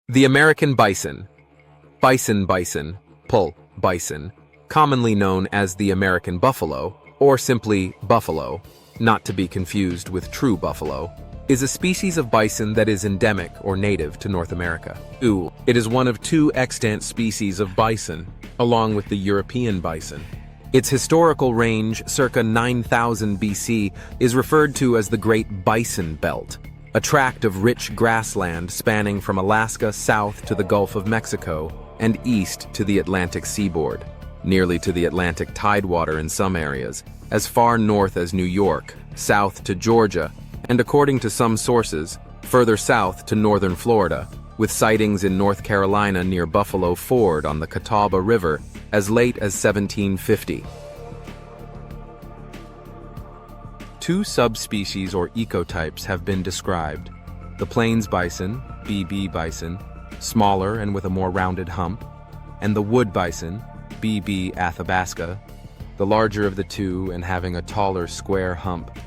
The American bison, bison, pull, bison, commonly known as the American buffalo, or simply buffalo, not to be confused with true buffalo, is a species of bison that is endemic or native to North America. It is one of two extant species of bison, along with the European bison. Its historical range, circa 9000 BC, is referred to as the Great Bison Belt, a tract of rich grassland spanning from Alaska south to the Gulf of Mexico and east to the Atlantic seaboard, nearly to the Atlantic tidewater in some areas, as far north as New York, south to Georgia, and according to some sources, further south to northern Florida, with sightings in North Carolina near Buffalo Ford on the Catawba River as late as 1750. Two subspecies or ecotypes have been described: the plains bison, BB bison, smaller and with a more rounded hump, and the wood bison, BB athabasca, the larger of the two and having a taller square hump.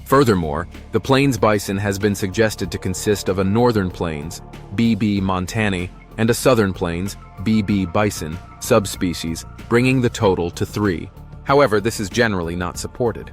Furthermore, the plains bison has been suggested to consist of a northern plains, BB montani, and a southern plains, BB bison, subspecies, bringing the total to 3. However, this is generally not supported.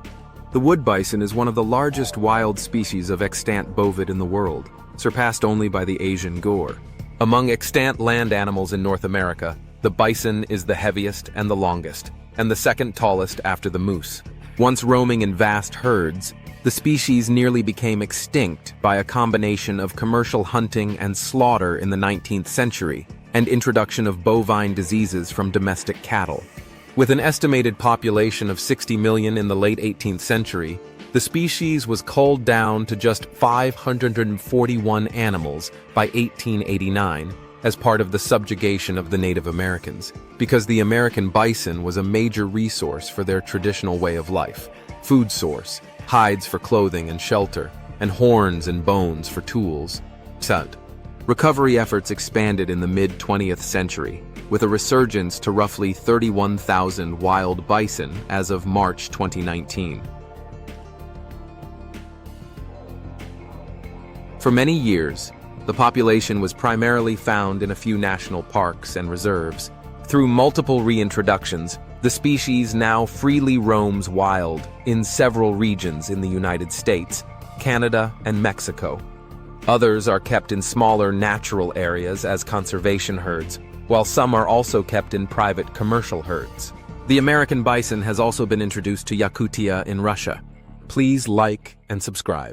The wood bison is one of the largest wild species of extant bovid in the world, surpassed only by the Asian gore. Among extant land animals in North America, the bison is the heaviest and the longest, and the second tallest after the moose. Once roaming in vast herds, the species nearly became extinct by a combination of commercial hunting and slaughter in the 19th century and introduction of bovine diseases from domestic cattle. With an estimated population of 60 million in the late 18th century, the species was culled down to just 541 animals by 1889 as part of the subjugation of the Native Americans, because the American bison was a major resource for their traditional way of life, food source, hides for clothing and shelter, and horns and bones for tools. Recovery efforts expanded in the mid-20th century, with a resurgence to roughly 31,000 wild bison as of March 2019. For many years, the population was primarily found in a few national parks and reserves. Through multiple reintroductions, the species now freely roams wild in several regions in the United States, Canada, and Mexico. Others are kept in smaller natural areas as conservation herds, while some are also kept in private commercial herds. The American bison has also been introduced to Yakutia in Russia. Please like and subscribe.